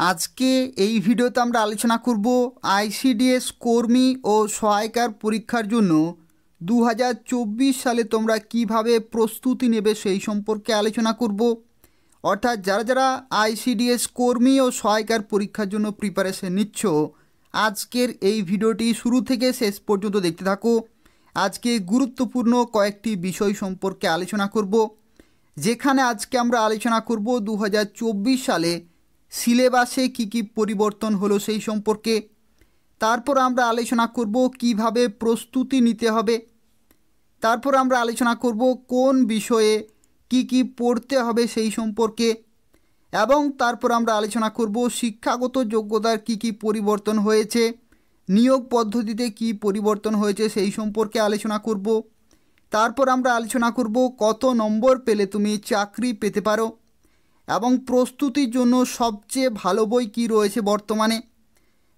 আজকে এই ভিডিওতে আমরা আলোচনা করব আইসিডিএস কর্মী ও সহায়িকার পরীক্ষার জন্য 2024 সালে তোমরা কিভাবে প্রস্তুতি নেবে সেই সম্পর্কে আলোচনা করব। অর্থাৎ যারা যারা আইসিডিএস কর্মী ও সহায়িকার পরীক্ষার জন্য প্রিপারেশন নিচ্ছ, আজকের এই ভিডিওটি শুরু থেকে শেষ পর্যন্ত দেখতে থাকো। আজকে গুরুত্বপূর্ণ কয়েকটি বিষয় সম্পর্কে আলোচনা করব, যেখানে আজকে আমরা আলোচনা করব 2024 সালে সিলেবাসে কি পরিবর্তন হলো সেই সম্পর্কে। তারপর আমরা আলোচনা করব কিভাবে প্রস্তুতি নিতে হবে। তারপর আমরা আলোচনা করব কোন বিষয়ে কি পড়তে হবে সেই সম্পর্কে, এবং তারপর আমরা আলোচনা করব শিক্ষাগত যোগ্যতার কি পরিবর্তন হয়েছে, নিয়োগ পদ্ধতিতে কি পরিবর্তন হয়েছে সেই সম্পর্কে আলোচনা করব। তারপর আমরা আলোচনা করব কত নম্বর পেলে তুমি চাকরি পেতে পারো, এবং প্রস্তুতির জন্য সবচেয়ে ভালো বই কী রয়েছে বর্তমানে,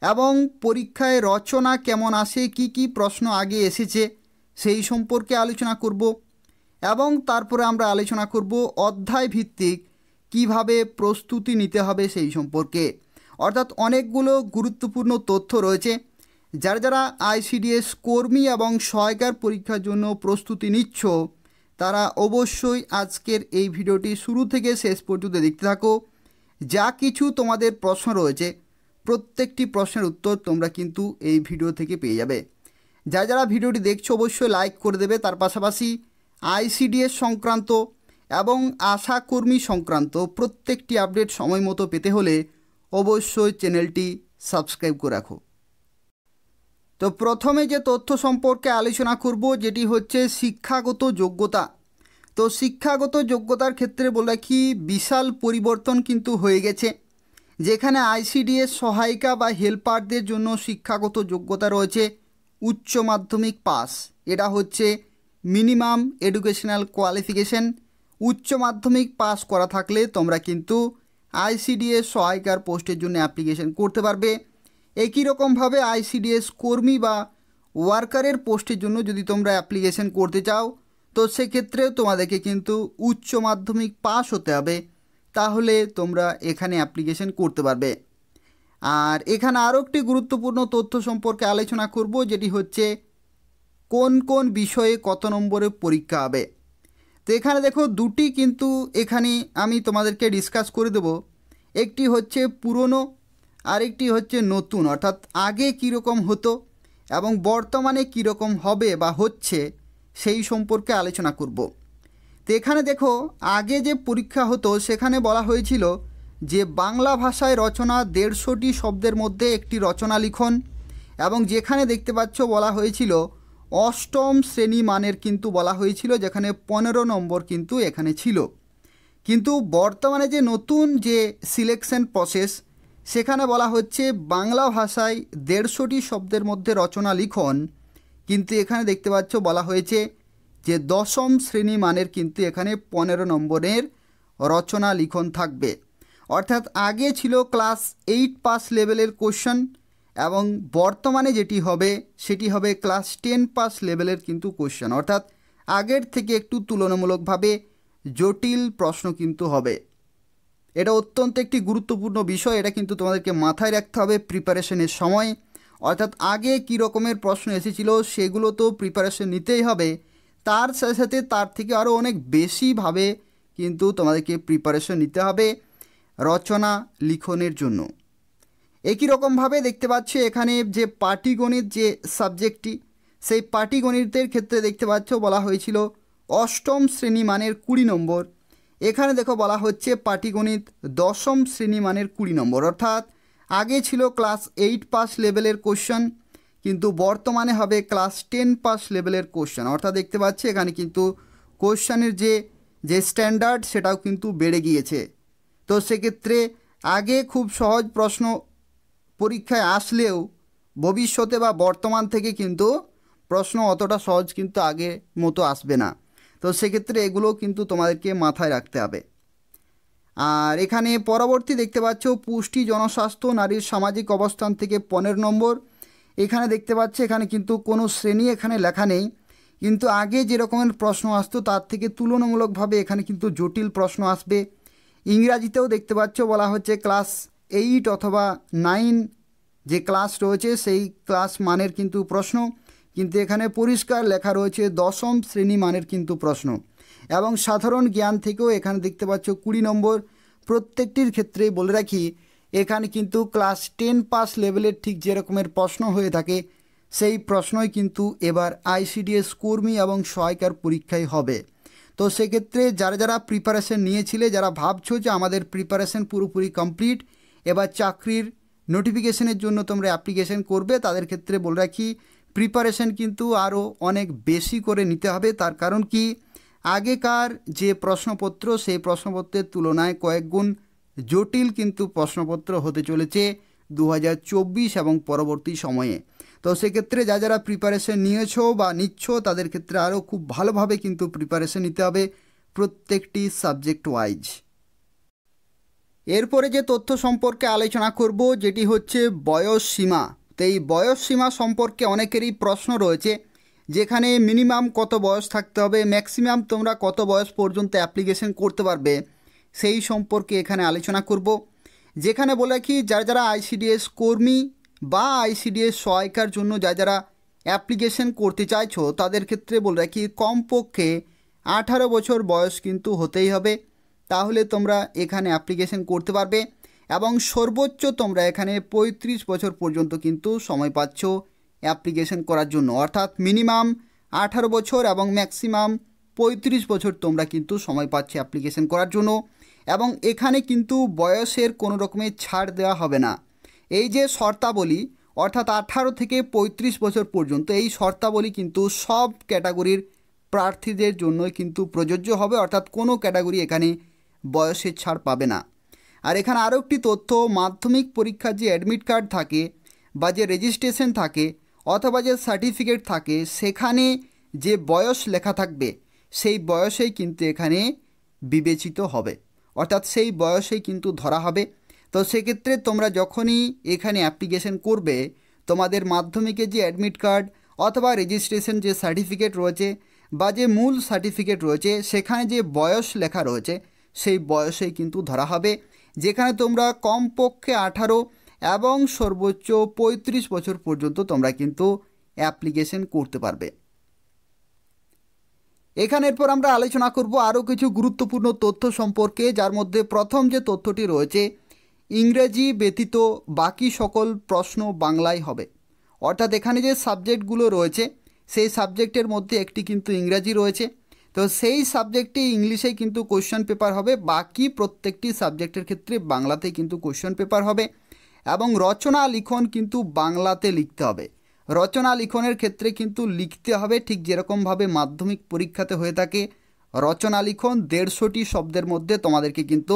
এবং পরীক্ষায় রচনা কেমন আসে, কি প্রশ্ন আগে এসেছে সেই সম্পর্কে আলোচনা করব। এবং তারপরে আমরা আলোচনা করব অধ্যায় ভিত্তিক কিভাবে প্রস্তুতি নিতে হবে সেই সম্পর্কে। অর্থাৎ অনেকগুলো গুরুত্বপূর্ণ তথ্য রয়েছে। যারা যারা আইসিডিএস কর্মী এবং সহায়িকার পরীক্ষার জন্য প্রস্তুতি নিচ্ছ, তারা অবশ্যই আজকের এই ভিডিওটি শুরু থেকে শেষ পর্যন্ত দেখতে থাকো। যা কিছু তোমাদের প্রশ্ন রয়েছে, প্রত্যেকটি প্রশ্নের উত্তর তোমরা কিন্তু এই ভিডিও থেকে পেয়ে যাবে। যারা যারা ভিডিওটি দেখছো অবশ্যই লাইক করে দেবে। তার পাশাপাশি আইসিডিএস সংক্রান্ত এবং আশাকর্মী সংক্রান্ত প্রত্যেকটি আপডেট সময় মতো পেতে হলে অবশ্যই চ্যানেলটি সাবস্ক্রাইব করে রাখো। তো প্রথমে যে তথ্য সম্পর্কে আলোচনা করব, যেটি হচ্ছে শিক্ষাগত যোগ্যতা। তো শিক্ষাগত যোগ্যতার ক্ষেত্রে বলে রাখি, বিশাল পরিবর্তন কিন্তু হয়ে গেছে। যেখানে আইসিডিএস সহায়িকা বা হেল্পারদের জন্য শিক্ষাগত যোগ্যতা রয়েছে উচ্চ মাধ্যমিক পাস। এটা হচ্ছে মিনিমাম এডুকেশনাল কোয়ালিফিকেশন। উচ্চ মাধ্যমিক পাস করা থাকলে তোমরা কিন্তু আইসিডিএস সহায়িকার পোস্টের জন্য অ্যাপ্লিকেশন করতে পারবে। একই রকমভাবে আইসিডিএস কর্মী বা ওয়ার্কারের পোস্টের জন্য যদি তোমরা অ্যাপ্লিকেশন করতে চাও, তো সেক্ষেত্রেও তোমাদেরকে কিন্তু উচ্চ মাধ্যমিক পাস হতে হবে, তাহলে তোমরা এখানে অ্যাপ্লিকেশন করতে পারবে। আর এখানে আরও একটি গুরুত্বপূর্ণ তথ্য সম্পর্কে আলোচনা করব, যেটি হচ্ছে কোন কোন বিষয়ে কত নম্বরের পরীক্ষা হবে। তো এখানে দেখো দুটি কিন্তু এখানে আমি তোমাদেরকে ডিসকাস করে দেব। একটি হচ্ছে পুরনো, আরেকটি হচ্ছে নতুন। অর্থাৎ আগে কীরকম হতো এবং বর্তমানে কীরকম হবে বা হচ্ছে সেই সম্পর্কে আলোচনা করব। তো এখানে দেখো, আগে যে পরীক্ষা হতো সেখানে বলা হয়েছিল যে বাংলা ভাষায় রচনা 150টি শব্দের মধ্যে একটি রচনা লিখন, এবং যেখানে দেখতে পাচ্ছ বলা হয়েছিল অষ্টম শ্রেণী মানের কিন্তু বলা হয়েছিল, যেখানে 15 নম্বর কিন্তু এখানে ছিল। কিন্তু বর্তমানে যে নতুন যে সিলেকশন প্রসেস, সেখানে বলা হচ্ছে বাংলা ভাষায় 150টি শব্দের মধ্যে রচনা লিখন, কিন্তু এখানে দেখতে পাচ্ছ বলা হয়েছে যে দশম শ্রেণী মানের কিন্তু এখানে 15 নম্বরের রচনা লিখন থাকবে। অর্থাৎ আগে ছিল ক্লাস 8 পাস লেভেলের কোশ্চেন, এবং বর্তমানে যেটি হবে সেটি হবে ক্লাস 10 পাস লেভেলের কিন্তু কোশ্চেন। অর্থাৎ আগের থেকে একটু তুলনামূলকভাবে জটিল প্রশ্ন কিন্তু হবে। এটা অত্যন্ত একটি গুরুত্বপূর্ণ বিষয়, এটা কিন্তু তোমাদেরকে মাথায় রাখতে হবে প্রিপারেশনের সময়। অর্থাৎ আগে কী রকমের প্রশ্ন এসেছিল সেগুলো তো প্রিপারেশন নিতেই হবে, তার সাথে সাথে তার থেকে আরও অনেক বেশিভাবে কিন্তু তোমাদেরকে প্রিপারেশন নিতে হবে রচনা লিখনের জন্য। একই রকমভাবে দেখতে পাচ্ছি এখানে যে পাটিগণিত যে সাবজেক্টটি, সেই পাটিগণিতের ক্ষেত্রে দেখতে পাচ্ছ বলা হয়েছিল অষ্টম শ্রেণী মানের 20 নম্বর। এখানে দেখো বলা হচ্ছে পাটিগণিত দশম শ্রেণী মানের 20 নম্বর। অর্থাৎ আগে ছিল ক্লাস 8 পাস লেভেলের কোশ্চেন, কিন্তু বর্তমানে হবে ক্লাস 10 পাস লেভেলের কোশ্চেন। অর্থাৎ দেখতে পাচ্ছি এখানে কিন্তু কোশ্চেনের যে স্ট্যান্ডার্ড সেটাও কিন্তু বেড়ে গিয়েছে। তো সেক্ষেত্রে আগে খুব সহজ প্রশ্ন পরীক্ষায় আসলেও ভবিষ্যতে বা বর্তমান থেকে কিন্তু প্রশ্ন অতটা সহজ কিন্তু আগের মতো আসবে না। তো সেক্ষেত্রে এগুলো কিন্তু তোমাদেরকে মাথায় রাখতে হবে। আর এখানে পরবর্তী দেখতে পাচ্ছ পুষ্টি, জনস্বাস্থ্য, নারীর সামাজিক অবস্থান থেকে 15 নম্বর। এখানে দেখতে পাচ্ছ এখানে কিন্তু কোনো শ্রেণী এখানে লেখা নেই, কিন্তু আগে যে রকমের প্রশ্ন আসতো তার থেকে তুলনামূলকভাবে এখানে কিন্তু জটিল প্রশ্ন আসবে। ইংরাজিতেও দেখতে পাচ্ছ বলা হচ্ছে ক্লাস 8 অথবা 9 যে ক্লাস রয়েছে সেই ক্লাস মানের কিন্তু প্রশ্ন, কিন্তু এখানে পরিষ্কার লেখা রয়েছে 10ম শ্রেণী মানের কিন্তু প্রশ্ন। এবং সাধারণ জ্ঞান থেকেও এখানে দেখতে পাচ্ছ 20 নম্বর। প্রত্যেকটির ক্ষেত্রেই বলে রাখি এখানে কিন্তু ক্লাস 10 পাস লেভেলের ঠিক যে রকমের প্রশ্ন হয়ে থাকে সেই প্রশ্নই কিন্তু এবার আইসিডিএস কর্মী এবং সহায়িকার পরীক্ষায় হবে। তো সেক্ষেত্রে যারা যারা প্রিপারেশন নিয়েছিলে, যারা ভাবছো যে আমাদের প্রিপারেশন পুরোপুরি কমপ্লিট, এবার চাকরির নোটিফিকেশনের জন্য তোমরা অ্যাপ্লিকেশন করবে, তাদের ক্ষেত্রে বলে রাখি প্রিপারেশন কিন্তু আরও অনেক বেশি করে নিতে হবে। তার কারণ কি, আগেকার যে প্রশ্নপত্র সেই প্রশ্নপত্রের তুলনায় কয়েক গুণ জটিল কিন্তু প্রশ্নপত্র হতে চলেছে 2024 এবং পরবর্তী সময়ে। তো সেক্ষেত্রে যারা প্রিপারেশন নিয়েছো বা নিচ্ছ তাদের ক্ষেত্রে আরও খুব ভালোভাবে কিন্তু প্রিপারেশন নিতে হবে প্রত্যেকটি সাবজেক্ট ওয়াইজ। এরপরে যে তথ্য সম্পর্কে আলোচনা করব যেটি হচ্ছে বয়স সীমা। তো এই বয়স সীমা সম্পর্কে অনেকেরই প্রশ্ন রয়েছে, যেখানে মিনিমাম কত বয়স থাকতে হবে, ম্যাক্সিমাম তোমরা কত বয়স পর্যন্ত অ্যাপ্লিকেশন করতে পারবে সেই সম্পর্কে এখানে আলোচনা করব। যেখানে বলে রাখি যারা আইসিডিএস কর্মী বা আইসিডিএস সহায়িকার জন্য যারা অ্যাপ্লিকেশন করতে চাইছো তাদের ক্ষেত্রে বলে রাখি কমপক্ষে 18 বছর বয়স কিন্তু হতেই হবে, তাহলে তোমরা এখানে অ্যাপ্লিকেশন করতে পারবে। এবং সর্বোচ্চ তোমরা এখানে 35 বছর পর্যন্ত কিন্তু সময় পাচ্ছ অ্যাপ্লিকেশন করার জন্য, অর্থাৎ মিনিমাম 18 বছর এবং ম্যাক্সিমাম 35 বছর তোমরা কিন্তু সময় পাচ্ছ অ্যাপ্লিকেশন করার জন্য। এবং এখানে কিন্তু বয়সের কোনো রকমের ছাড় দেওয়া হবে না। এই যে শর্তাবলী অর্থাৎ 18 থেকে 35 বছর পর্যন্ত, এই শর্তাবলী কিন্তু সব ক্যাটাগরির প্রার্থীদের জন্যই কিন্তু প্রযোজ্য হবে, অর্থাৎ কোনো ক্যাটাগরি এখানে বয়সের ছাড় পাবে না। আর এখানে আরও একটি তথ্য, মাধ্যমিক পরীক্ষার যে অ্যাডমিট কার্ড থাকে বা যে রেজিস্ট্রেশন থাকে অথবা যে সার্টিফিকেট থাকে সেখানে যে বয়স লেখা থাকবে সেই বয়সেই কিন্তু এখানে বিবেচিত হবে, অর্থাৎ সেই বয়সেই কিন্তু ধরা হবে। তো সেক্ষেত্রে তোমরা যখনই এখানে অ্যাপ্লিকেশন করবে তোমাদের মাধ্যমিকের যে অ্যাডমিট কার্ড অথবা রেজিস্ট্রেশন যে সার্টিফিকেট রয়েছে বা যে মূল সার্টিফিকেট রয়েছে সেখানে যে বয়স লেখা রয়েছে সেই বয়সেই কিন্তু ধরা হবে, যেখানে তোমরা কমপক্ষে 18 এবং সর্বোচ্চ 35 বছর পর্যন্ত তোমরা কিন্তু অ্যাপ্লিকেশন করতে পারবে। এখানের পর আমরা আলোচনা করব আরও কিছু গুরুত্বপূর্ণ তথ্য সম্পর্কে, যার মধ্যে প্রথম যে তথ্যটি রয়েছে ইংরেজি ব্যতীত বাকি সকল প্রশ্ন বাংলায় হবে। অর্থাৎ এখানে যে সাবজেক্টগুলো রয়েছে সেই সাবজেক্টের মধ্যে একটি কিন্তু ইংরাজি রয়েছে, তো সেই সাবজেক্টে ইংলিশেই কিন্তু কোশ্চেন পেপার হবে, বাকি প্রত্যেকটি সাবজেক্টের ক্ষেত্রে বাংলাতেই কিন্তু কোশ্চেন পেপার হবে। এবং রচনা লিখন কিন্তু বাংলাতে লিখতে হবে। রচনা লিখনের ক্ষেত্রে কিন্তু লিখতে হবে ঠিক যেরকমভাবে মাধ্যমিক পরীক্ষাতে হয়ে থাকে, রচনা লিখন 150টি শব্দের মধ্যে তোমাদেরকে কিন্তু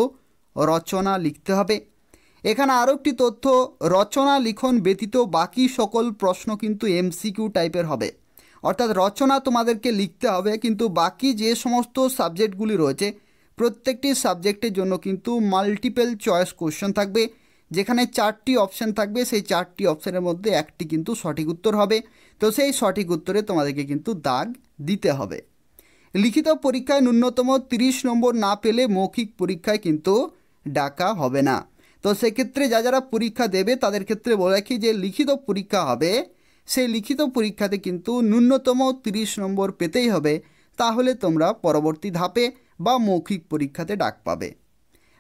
রচনা লিখতে হবে। এখানে আরও একটি তথ্য, রচনা লিখন ব্যতীত বাকি সকল প্রশ্ন কিন্তু এমসিকিউ টাইপের হবে, অর্থাৎ রচনা তোমাদেরকে লিখতে হবে কিন্তু বাকি যে সমস্ত সাবজেক্টগুলি রয়েছে প্রত্যেকটি সাবজেক্টের জন্য কিন্তু মাল্টিপল চয়েস কোশ্চেন থাকবে, যেখানে 4টি অপশান থাকবে, সেই 4টি অপশানের মধ্যে একটি কিন্তু সঠিক উত্তর হবে। তো সেই সঠিক উত্তরে তোমাদেরকে কিন্তু দাগ দিতে হবে। লিখিত পরীক্ষায় ন্যূনতম 30 নম্বর না পেলে মৌখিক পরীক্ষায় কিন্তু ডাকা হবে না। তো সেক্ষেত্রে যারা পরীক্ষা দেবে তাদের ক্ষেত্রে বলে রাখি যে লিখিত পরীক্ষা হবে, সেই লিখিত পরীক্ষাতে কিন্তু ন্যূনতম 30 নম্বর পেতেই হবে, তাহলে তোমরা পরবর্তী ধাপে বা মৌখিক পরীক্ষাতে ডাক পাবে।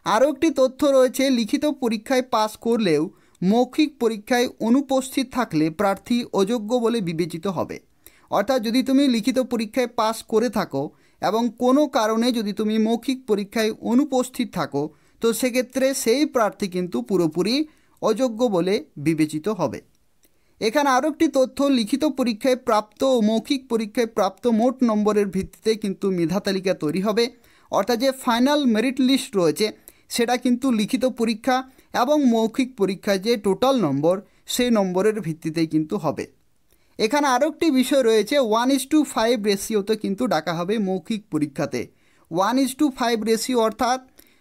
আরও একটি তথ্য রয়েছে, লিখিত পরীক্ষায় পাস করলেও মৌখিক পরীক্ষায় অনুপস্থিত থাকলে প্রার্থী অযোগ্য বলে বিবেচিত হবে। অর্থাৎ যদি তুমি লিখিত পরীক্ষায় পাস করে থাকো এবং কোনো কারণে যদি তুমি মৌখিক পরীক্ষায় অনুপস্থিত থাকো তো সেক্ষেত্রে সেই প্রার্থী কিন্তু পুরোপুরি অযোগ্য বলে বিবেচিত হবে। এখানে আরও একটি তথ্য, লিখিত পরীক্ষায় প্রাপ্ত ও মৌখিক পরীক্ষায় প্রাপ্ত মোট নম্বরের ভিত্তিতে কিন্তু মেধা তালিকা তৈরি হবে, অর্থাৎ যে ফাইনাল মেরিট লিস্ট রয়েছে সেটা কিন্তু লিখিত পরীক্ষা এবং মৌখিক পরীক্ষায় যে টোটাল নম্বর সেই নম্বরের ভিত্তিতেই কিন্তু হবে। এখানে আরও একটি বিষয় রয়েছে, 1:5 রেশিওতে কিন্তু ডাকা হবে মৌখিক পরীক্ষাতে। 1:5 রেশিও অর্থাৎ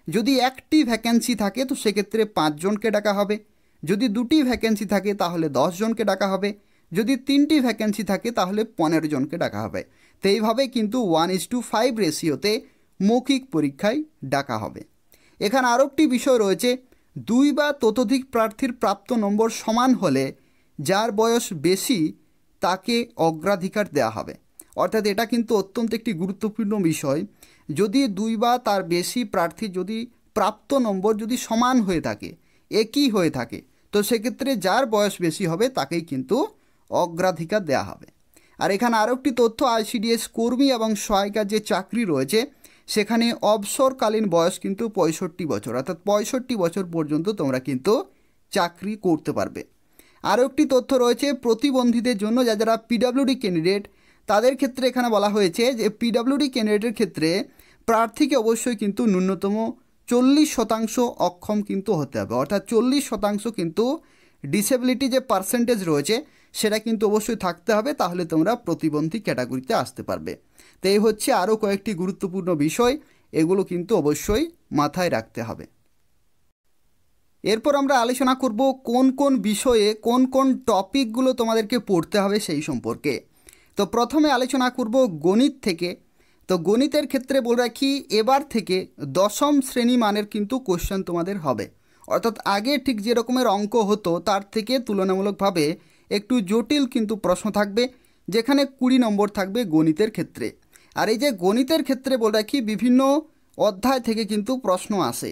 যদি একটি ভ্যাকেন্সি থাকে তো সেক্ষেত্রে 5 জনকে ডাকা হবে, যদি 2টি ভ্যাকেন্সি থাকে তাহলে 10 জনকে ডাকা হবে, যদি 3টি ভ্যাকেন্সি থাকে তাহলে 15 জনকে ডাকা হবে। তো এইভাবে কিন্তু 1:5 রেশিওতে মৌখিক পরীক্ষায় ডাকা হবে। এখানে আরও একটি বিষয় রয়েছে, দুই বা ততোধিক প্রার্থীর প্রাপ্ত নম্বর সমান হলে যার বয়স বেশি তাকে অগ্রাধিকার দেওয়া হবে। অর্থাৎ এটা কিন্তু অত্যন্ত একটি গুরুত্বপূর্ণ বিষয়। যদি দুই বা তার বেশি প্রার্থী যদি প্রাপ্ত নম্বর যদি সমান হয়ে থাকে, একই হয়ে থাকে, তো সেক্ষেত্রে যার বয়স বেশি হবে তাকেই কিন্তু অগ্রাধিকার দেওয়া হবে। আর এখানে আরও একটি তথ্য, আইসিডিএস কর্মী এবং সহায়িকার যে চাকরি রয়েছে সেখানে অবসরকালীন বয়স কিন্তু 65 বছর, অর্থাৎ 65 বছর পর্যন্ত তোমরা কিন্তু চাকরি করতে পারবে। আরও একটি তথ্য রয়েছে প্রতিবন্ধীদের জন্য, যারা পিডাব্লিউডি ক্যান্ডিডেট তাদের ক্ষেত্রে এখানে বলা হয়েছে যে পিডাব্লিউডি ক্যান্ডিডেটের ক্ষেত্রে প্রার্থীকে অবশ্যই কিন্তু ন্যূনতম 40% অক্ষম কিন্তু হতে হবে। অর্থাৎ 40% কিন্তু ডিসেবিলিটি যে পার্সেন্টেজ রয়েছে সেটা কিন্তু অবশ্যই থাকতে হবে, তাহলে তোমরা প্রতিবন্ধী ক্যাটাগরিতে আসতে পারবে। তো এই হচ্ছে আরও কয়েকটি গুরুত্বপূর্ণ বিষয়, এগুলো কিন্তু অবশ্যই মাথায় রাখতে হবে। এরপর আমরা আলোচনা করব কোন কোন বিষয়ে কোন কোন টপিকগুলো তোমাদেরকে পড়তে হবে সেই সম্পর্কে। তো প্রথমে আলোচনা করব গণিত থেকে। তো গণিতের ক্ষেত্রে বলে রাখি, এবার থেকে 10ম শ্রেণী মানের কিন্তু কোশ্চেন তোমাদের হবে। অর্থাৎ আগে ঠিক যে রকমের অঙ্ক হতো তার থেকে তুলনামূলকভাবে একটু জটিল কিন্তু প্রশ্ন থাকবে, যেখানে 20 নম্বর থাকবে গণিতের ক্ষেত্রে। আর এই যে গণিতের ক্ষেত্রে বলে রাখি, বিভিন্ন অধ্যায় থেকে কিন্তু প্রশ্ন আসে।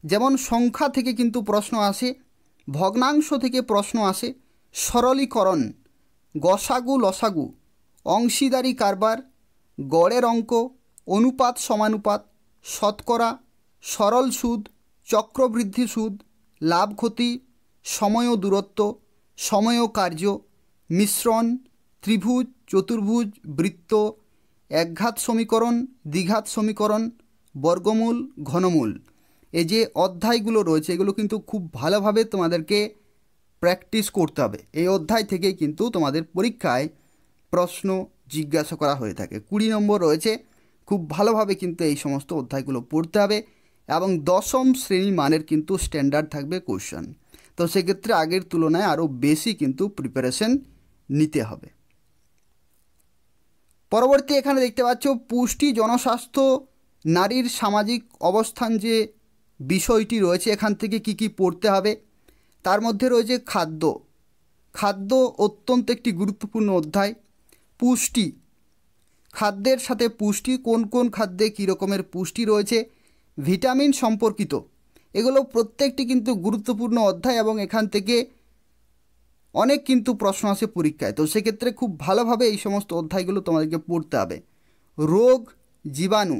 যেমন সংখ্যা থেকে কিন্তু প্রশ্ন আসে, ভগ্নাংশ থেকে প্রশ্ন আসে, সরলীকরণ, গসাগু লসাগু, অংশীদারি কারবার, গড়ের অঙ্ক, অনুপাত সমানুপাত, শতকরা, সরল সুদ, চক্রবৃদ্ধি সুদ, লাভ ক্ষতি, সময় ও দূরত্ব, সময় ও কার্য, মিশ্রণ, ত্রিভুজ, চতুর্ভুজ, বৃত্ত, একঘাত সমীকরণ, দ্বিঘাত সমীকরণ, বর্গমূল, ঘনমূল। এই যে অধ্যায়গুলো রয়েছে এগুলো কিন্তু খুব ভালোভাবে তোমাদেরকে প্র্যাকটিস করতে হবে। এই অধ্যায় থেকেই কিন্তু তোমাদের পরীক্ষায় প্রশ্ন জিজ্ঞাসা করা হয়ে থাকে। 20 নম্বর রয়েছে, খুব ভালোভাবে কিন্তু এই সমস্ত অধ্যায়গুলো পড়তে হবে এবং 10ম শ্রেণী মানের কিন্তু স্ট্যান্ডার্ড থাকবে কোশ্চেন। তো সেক্ষেত্রে আগের তুলনায় আরও বেশি কিন্তু প্রিপারেশন নিতে হবে। পরবর্তী এখানে দেখতে পাচ্ছ পুষ্টি, জনস্বাস্থ্য, নারীর সামাজিক অবস্থান যে বিষয়টি রয়েছে এখান থেকে কি কি পড়তে হবে। তার মধ্যে রয়েছে খাদ্য। খাদ্য অত্যন্ত একটি গুরুত্বপূর্ণ অধ্যায়। পুষ্টি, খাদ্যের সাথে পুষ্টি, কোন কোন খাদ্যে কী রকমের পুষ্টি রয়েছে, ভিটামিন সম্পর্কিত, এগুলো প্রত্যেকটি কিন্তু গুরুত্বপূর্ণ অধ্যায় এবং এখান থেকে অনেক কিন্তু প্রশ্ন আসে পরীক্ষায়। তো সেক্ষেত্রে খুব ভালোভাবে এই সমস্ত অধ্যায়গুলো তোমাদেরকে পড়তে হবে। রোগ, জীবাণু,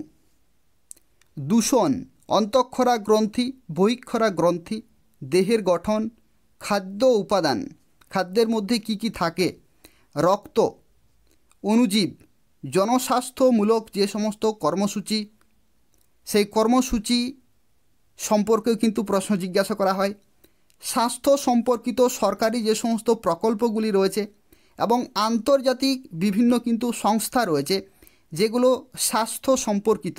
দূষণ, অন্তঃক্ষরা গ্রন্থি, বহিঃক্ষরা গ্রন্থি, দেহের গঠন, খাদ্য উপাদান, খাদ্যের মধ্যে কি কি থাকে, রক্ত, অণুজীব, জনস্বাস্থ্যমূলক যে সমস্ত কর্মসূচি সেই কর্মসূচি সম্পর্কেও কিন্তু প্রশ্ন জিজ্ঞাসা করা হয়। স্বাস্থ্য সম্পর্কিত সরকারি যে সমস্ত প্রকল্পগুলি রয়েছে এবং আন্তর্জাতিক বিভিন্ন কিন্তু সংস্থা রয়েছে যেগুলো স্বাস্থ্য সম্পর্কিত,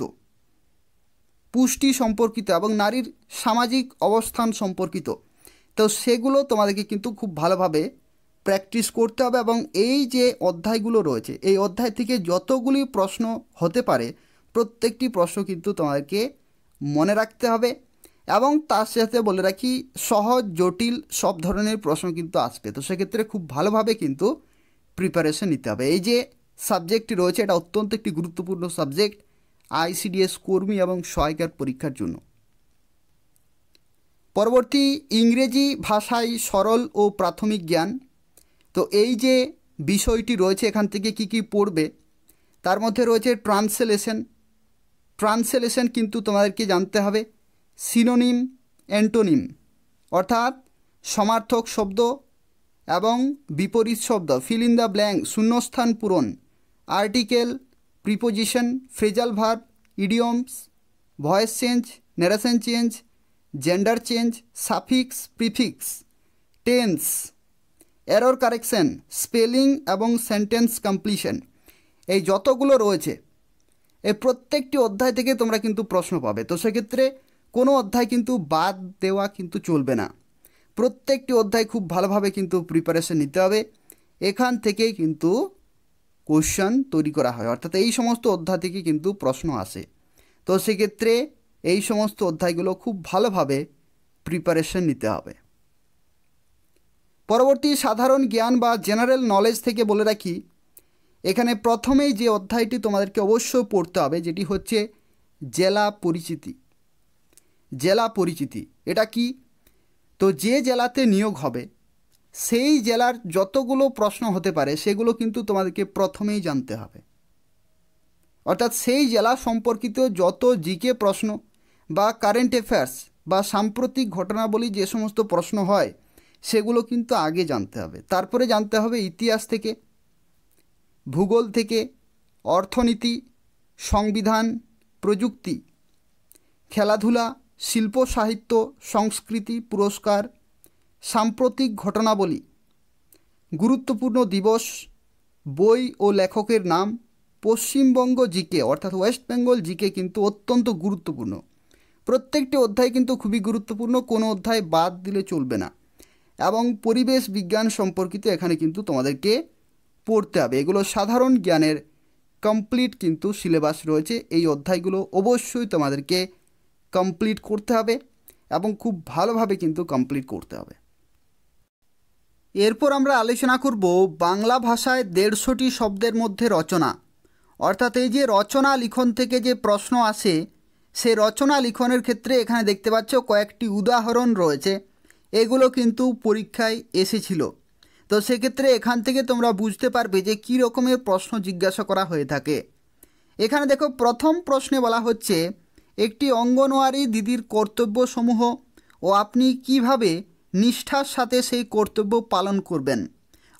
পুষ্টি সম্পর্কিত এবং নারীর সামাজিক অবস্থান সম্পর্কিত, তো সেগুলো তোমাদেরকে কিন্তু খুব ভালোভাবে প্র্যাকটিস করতে হবে। এবং এই যে অধ্যায়গুলো রয়েছে এই অধ্যায় থেকে যতগুলি প্রশ্ন হতে পারে প্রত্যেকটি প্রশ্ন কিন্তু তোমাদেরকে মনে রাখতে হবে। এবং তার সাথে বলে রাখি, সহজ জটিল সব ধরনের প্রশ্ন কিন্তু আসবে। তো সেক্ষেত্রে খুব ভালোভাবে কিন্তু প্রিপারেশন নিতে হবে। এই যে সাবজেক্টটি রয়েছে এটা অত্যন্ত একটি গুরুত্বপূর্ণ সাবজেক্ট আইসিডিএস কর্মী এবং সহায়িকার পরীক্ষার জন্য। পরবর্তী ইংরেজি ভাষায় সরল ও প্রাথমিক জ্ঞান। তো এই যে বিষয়টি রয়েছে এখান থেকে কি কি পড়বে তার মধ্যে রয়েছে ট্রান্সলেশন। ট্রান্সলেশন কিন্তু তোমাদেরকে জানতে হবে। সিনোনিম, অ্যান্টোনিম অর্থাৎ সমার্থক শব্দ এবং বিপরীত শব্দ, ফিল ইন দ্য ব্ল্যাঙ্ক শূন্যস্থান পূরণ, article, preposition, phrasal verb, idioms, voice change, narration change, gender change, suffix, prefix, tense, error correction, spelling এবং সেন্টেন্স কমপ্লিশন, এই যতগুলো রয়েছে এই প্রত্যেকটি অধ্যায় থেকে তোমরা কিন্তু প্রশ্ন পাবে। তো সেক্ষেত্রে কোনো অধ্যায় কিন্তু বাদ দেওয়া কিন্তু চলবে না। প্রত্যেকটি অধ্যায় খুব ভালোভাবে কিন্তু প্রিপারেশন নিতে হবে। এখান থেকেই কিন্তু কোশ্চেন তৈরি করা হয়, অর্থাৎ এই সমস্ত অধ্যায় থেকে কিন্তু প্রশ্ন আসে। তো সেক্ষেত্রে এই সমস্ত অধ্যায়গুলো খুব ভালোভাবে প্রিপারেশন নিতে হবে। পরবর্তী সাধারণ জ্ঞান বা জেনারেল নলেজ থেকে বলে রাখি, এখানে প্রথমেই যে অধ্যায়টি তোমাদেরকে অবশ্যই পড়তে হবে যেটি হচ্ছে জেলা পরিচিতি। জেলা পরিচিতি এটা কি? তো যে জেলাতে নিয়োগ হবে সেই জেলার যতগুলো প্রশ্ন হতে পারে সেগুলো কিন্তু তোমাদেরকে প্রথমেই জানতে হবে। অর্থাৎ সেই জেলা সম্পর্কিত যত জিকে প্রশ্ন বা কারেন্ট অ্যাফেয়ার্স বা সাম্প্রতিক ঘটনাবলী যে সমস্ত প্রশ্ন হয় সেগুলো কিন্তু আগে জানতে হবে। তারপরে জানতে হবে ইতিহাস থেকে, ভূগোল থেকে, অর্থনীতি, সংবিধান, প্রযুক্তি, খেলাধুলা, শিল্প সাহিত্য, সংস্কৃতি, পুরস্কার, সাম্প্রতিক ঘটনাবলী, গুরুত্বপূর্ণ দিবস, বই ও লেখকের নাম, পশ্চিমবঙ্গ জিকে অর্থাৎ ওয়েস্ট বেঙ্গল জিকে কিন্তু অত্যন্ত গুরুত্বপূর্ণ। প্রত্যেকটি অধ্যায় কিন্তু খুবই গুরুত্বপূর্ণ, কোনো অধ্যায় বাদ দিলে চলবে না। এবং পরিবেশ বিজ্ঞান সম্পর্কিত এখানে কিন্তু তোমাদেরকে পড়তে হবে। এগুলো সাধারণ জ্ঞানের কমপ্লিট কিন্তু সিলেবাস রয়েছে। এই অধ্যায়গুলো অবশ্যই তোমাদেরকে কমপ্লিট করতে হবে এবং খুব ভালোভাবে কিন্তু কমপ্লিট করতে হবে। এরপর আমরা আলোচনা করব বাংলা ভাষায় 150টি শব্দের মধ্যে রচনা। অর্থাৎ এই যে রচনা লিখন থেকে যে প্রশ্ন আসে সেই রচনা লিখনের ক্ষেত্রে এখানে দেখতে পাচ্ছ কয়েকটি উদাহরণ রয়েছে, এগুলো কিন্তু পরীক্ষায় এসেছিল। তো সেক্ষেত্রে এখান থেকে তোমরা বুঝতে পারবে যে কী রকমের প্রশ্ন জিজ্ঞাসা করা হয়ে থাকে। এখানে দেখো প্রথম প্রশ্নে বলা হচ্ছে একটি অঙ্গনওয়াড়ি দিদির কর্তব্যসমূহ ও আপনি কিভাবে নিষ্ঠার সাথে সেই কর্তব্য পালন করবেন।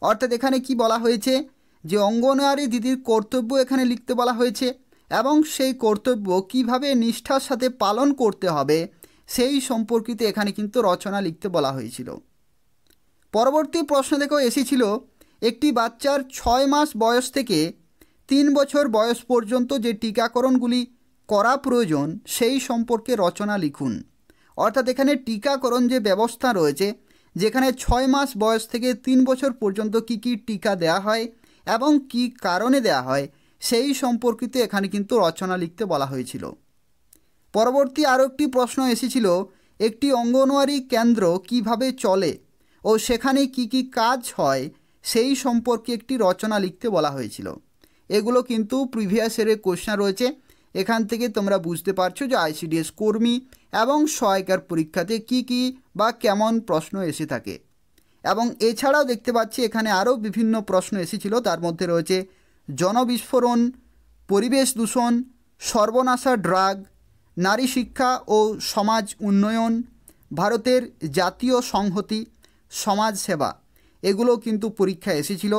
অর্থাৎ এখানে কি বলা হয়েছে যে অঙ্গনওয়াড়ি দিদির কর্তব্য এখানে লিখতে বলা হয়েছে এবং সেই কর্তব্য কিভাবে নিষ্ঠার সাথে পালন করতে হবে সেই সম্পর্কিত এখানে কিন্তু রচনা লিখতে বলা হয়েছিল। পরবর্তী প্রশ্ন দেখো এসেছিল একটি বাচ্চার 6 মাস বয়স থেকে 3 বছর বয়স পর্যন্ত যে টিকাকরণগুলি করা প্রয়োজন সেই সম্পর্কে রচনা লিখুন। অর্থাৎ এখানে টিকাকরণ যে ব্যবস্থা রয়েছে, যেখানে 6 মাস বয়স থেকে 3 বছর পর্যন্ত কি কি টিকা দেওয়া হয় এবং কি কারণে দেওয়া হয় সেই সম্পর্কিত এখানে কিন্তু রচনা লিখতে বলা হয়েছিল। পরবর্তী আরও একটি প্রশ্ন এসেছিল একটি অঙ্গনওয়াড়ি কেন্দ্র কিভাবে চলে ও সেখানে কি কি কাজ হয় সেই সম্পর্কে একটি রচনা লিখতে বলা হয়েছিল। এগুলো কিন্তু প্রিভিয়াস ইয়ারের কোশ্চেন রয়েছে। এখান থেকে তোমরা বুঝতে পারছো যে আইসিডিএস কর্মী এবং সহায়িকার পরীক্ষাতে কি কি বা কেমন প্রশ্ন এসে থাকে। এবং এছাড়াও দেখতে পাচ্ছি এখানে আরও বিভিন্ন প্রশ্ন এসেছিল, তার মধ্যে রয়েছে জনবিস্ফোরণ, পরিবেশ দূষণ, সর্বনাশা ড্রাগ, নারী শিক্ষা ও সমাজ উন্নয়ন, ভারতের জাতীয় সংহতি, সমাজ সেবা, এগুলো কিন্তু পরীক্ষা এসেছিল।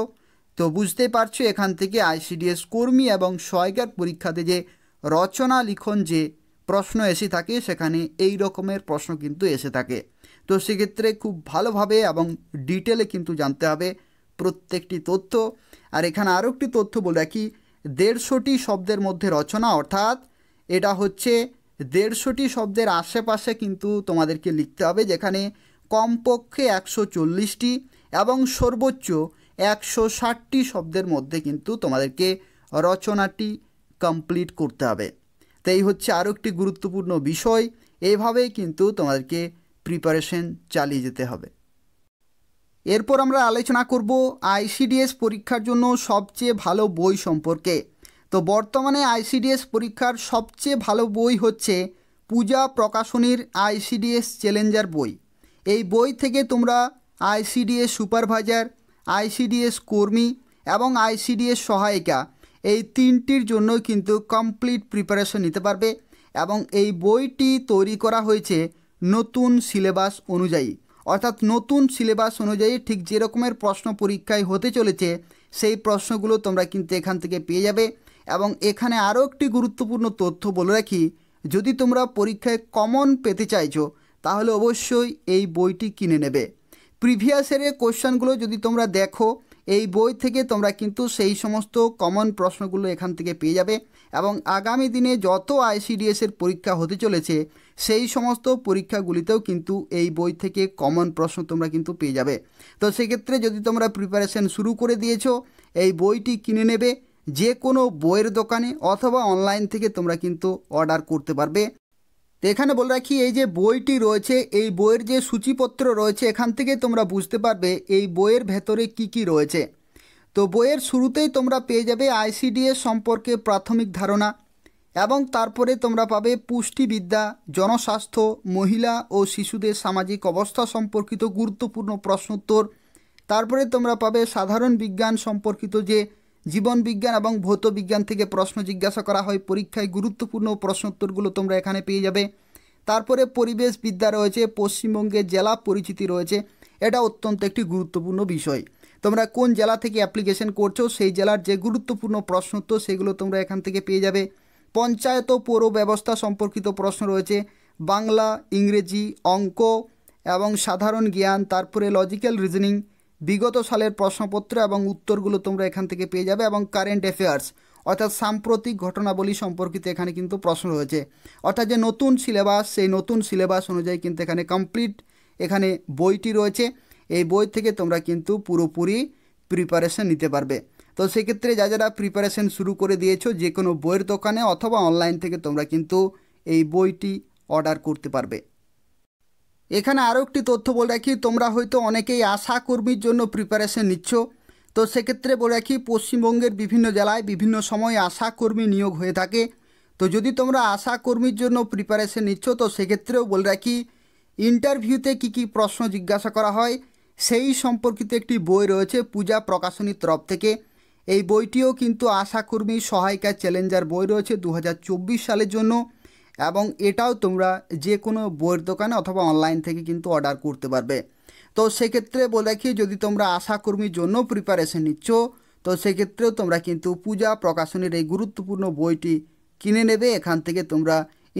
তো বুঝতে পারছো এখান থেকে আইসিডিএস কর্মী এবং সহায়িকার পরীক্ষাতে যে রচনা লিখন যে প্রশ্ন এসে থাকে সেখানে এই রকমের প্রশ্ন কিন্তু এসে থাকে। তো সেক্ষেত্রে খুব ভালোভাবে এবং ডিটেলে কিন্তু জানতে হবে প্রত্যেকটি তথ্য। আর এখানে আরও একটি তথ্য বলে রাখি, 150টি শব্দের মধ্যে রচনা, অর্থাৎ এটা হচ্ছে 150টি শব্দের আশেপাশে কিন্তু তোমাদেরকে লিখতে হবে, যেখানে কমপক্ষে 140টি এবং সর্বোচ্চ 160টি শব্দের মধ্যে কিন্তু তোমাদেরকে রচনাটি কমপ্লিট করতে হবে। তো এই হচ্ছে আরও একটি গুরুত্বপূর্ণ বিষয়। এইভাবেই কিন্তু তোমাদেরকে প্রিপারেশন চালিয়ে যেতে হবে। এরপর আমরা আলোচনা করব আইসিডিএস পরীক্ষার জন্য সবচেয়ে ভালো বই সম্পর্কে। তো বর্তমানে আইসিডিএস পরীক্ষার সবচেয়ে ভালো বই হচ্ছে পূজা প্রকাশনীর আইসিডিএস চ্যালেঞ্জার বই। এই বই থেকে তোমরা আইসিডিএস সুপারভাইজার, আইসিডিএস কর্মী এবং আইসিডিএস সহায়িকা এই তিনটির জন্য কিন্তু কমপ্লিট প্রিপারেশন নিতে পারবে। এবং এই বইটি তৈরি করা হয়েছে নতুন সিলেবাস অনুযায়ী, অর্থাৎ নতুন সিলেবাস অনুযায়ী ঠিক যে রকমের প্রশ্ন পরীক্ষায় হতে চলেছে সেই প্রশ্নগুলো তোমরা কিন্তু এখান থেকে পেয়ে যাবে। এবং এখানে আরও একটি গুরুত্বপূর্ণ তথ্য বলে রাখি, যদি তোমরা পরীক্ষায় কমন পেতে চাইছো তাহলে অবশ্যই এই বইটি কিনে নেবে। প্রিভিয়াস ইয়ারের কোশ্চেনগুলো যদি তোমরা দেখো এই বই থেকে তোমরা কিন্তু সেই সমস্ত কমন প্রশ্নগুলো এখান থেকে পেয়ে যাবে। এবং আগামী দিনে যত আইসিডিএসের পরীক্ষা হতে চলেছে সেই সমস্ত পরীক্ষাগুলিতেও কিন্তু এই বই থেকে কমন প্রশ্ন তোমরা কিন্তু পেয়ে যাবে। তো সেক্ষেত্রে যদি তোমরা প্রিপারেশন শুরু করে দিয়েছো এই বইটি কিনে নেবে, যে কোনো বইয়ের দোকানে অথবা অনলাইন থেকে তোমরা কিন্তু অর্ডার করতে পারবে। তো এখানে বলে রাখি এই যে বইটি রয়েছে এই বইয়ের যে সূচিপত্র রয়েছে এখান থেকে তোমরা বুঝতে পারবে এই বইয়ের ভেতরে কি কি রয়েছে। তো বইয়ের শুরুতেই তোমরা পেয়ে যাবে আইসিডিএস সম্পর্কে প্রাথমিক ধারণা, এবং তারপরে তোমরা পাবে পুষ্টিবিদ্যা, জনস্বাস্থ্য, মহিলা ও শিশুদের সামাজিক অবস্থা সম্পর্কিত গুরুত্বপূর্ণ প্রশ্নোত্তর। তারপরে তোমরা পাবে সাধারণ বিজ্ঞান সম্পর্কিত যে জীবন বিজ্ঞান এবং ভৌত বিজ্ঞান থেকে প্রশ্ন জিজ্ঞাসা করা হয় পরীক্ষায়, গুরুত্বপূর্ণ প্রশ্নোত্তরগুলো তোমরা এখানে পেয়ে যাবে। তারপরে পরিবেশ বিদ্যা রয়েছে, পশ্চিমবঙ্গের জেলা পরিচিতি রয়েছে, এটা অত্যন্ত একটি গুরুত্বপূর্ণ বিষয়। তোমরা কোন জেলা থেকে অ্যাপ্লিকেশন করছো সেই জেলার যে গুরুত্বপূর্ণ প্রশ্নোত্তর সেগুলো তোমরা এখান থেকে পেয়ে যাবে। পঞ্চায়েত ও পৌর ব্যবস্থা সম্পর্কিত প্রশ্ন রয়েছে, বাংলা, ইংরেজি, অঙ্ক এবং সাধারণ জ্ঞান। তারপরে লজিক্যাল রিজনিং, বিগত সালের প্রশ্নপত্র এবং উত্তরগুলো তোমরা এখান থেকে পেয়ে যাবে, এবং কারেন্ট অ্যাফেয়ার্স অর্থাৎ সাম্প্রতিক ঘটনাবলী সম্পর্কিত এখানে কিন্তু প্রশ্ন রয়েছে। অর্থাৎ যে নতুন সিলেবাস সেই নতুন সিলেবাস অনুযায়ী কিন্তু এখানে কমপ্লিট এখানে বইটি রয়েছে। এই বই থেকে তোমরা কিন্তু পুরোপুরি প্রিপারেশন নিতে পারবে। তো সেক্ষেত্রে যারা প্রিপারেশন শুরু করে দিয়েছো যে কোনো বইয়ের দোকানে অথবা অনলাইন থেকে তোমরা কিন্তু এই বইটি অর্ডার করতে পারবে। এখানে আরও একটি তথ্য বলে রাখি, তোমরা হয়তো অনেকেই আশা কর্মীর জন্য প্রিপারেশন নিচ্ছ। তো সেক্ষেত্রে বলে রাখি পশ্চিমবঙ্গের বিভিন্ন জেলায় বিভিন্ন সময় আশা কর্মী নিয়োগ হয়ে থাকে। তো যদি তোমরা আশা কর্মীর জন্য প্রিপারেশন নিচ্ছ তো সেক্ষেত্রেও বলে রাখি ইন্টারভিউতে কী কী প্রশ্ন জিজ্ঞাসা করা হয় সেই সম্পর্কিত একটি বই রয়েছে পূজা প্রকাশনীর তরফ থেকে। এই বইটিও কিন্তু আশাকর্মী সহায়িকা চ্যালেঞ্জার বই রয়েছে 2024 সালের জন্য, এবং এটাও তোমরা যে কোনো বইয়ের দোকানে অথবা অনলাইন থেকে কিন্তু অর্ডার করতে পারবে। তো সেক্ষেত্রে বলে রাখি যদি তোমরা আশাকর্মীর জন্য প্রিপারেশন নিচ্ছ তো সেক্ষেত্রেও তোমরা কিন্তু পূজা প্রকাশনীর এই গুরুত্বপূর্ণ বইটি কিনে নেবে। এখান থেকে তোমরা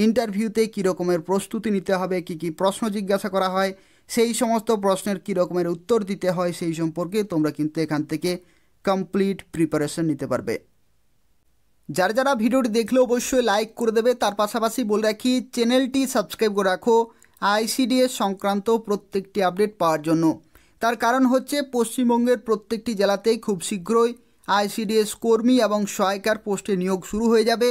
ইন্টারভিউতে কী রকমের প্রস্তুতি নিতে হবে, কী কী প্রশ্ন জিজ্ঞাসা করা হয়, সেই সমস্ত প্রশ্নের কী রকমের উত্তর দিতে হয় সেই সম্পর্কে তোমরা কিন্তু এখান থেকে কমপ্লিট প্রিপারেশন নিতে পারবে। যারা ভিডিওটি দেখলে অবশ্যই লাইক করে দেবে। তার পাশাপাশি বলে রাখি চ্যানেলটি সাবস্ক্রাইব করে রাখো আইসিডিএস সংক্রান্ত প্রত্যেকটি আপডেট পাওয়ার জন্য। তার কারণ হচ্ছে পশ্চিমবঙ্গের প্রত্যেকটি জেলাতেই খুব শীঘ্রই আইসিডিএস কর্মী এবং সহায়িকার পোস্টে নিয়োগ শুরু হয়ে যাবে।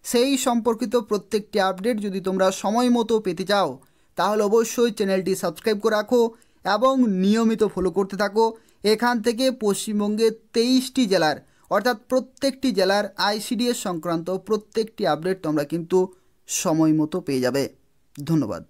সেই সম্পর্কিত প্রত্যেকটি আপডেট যদি তোমরা সময় মতো পেতে চাও তাহলে অবশ্যই চ্যানেলটি সাবস্ক্রাইব করে রাখো এবং নিয়মিত ফলো করতে থাকো। এখান থেকে পশ্চিমবঙ্গের 23টি জেলার অর্থাৎ প্রত্যেকটি জেলার আইসিডিএস সংক্রান্ত প্রত্যেকটি আপডেট তোমরা কিন্তু সময় মতো পেয়ে যাবে। ধন্যবাদ।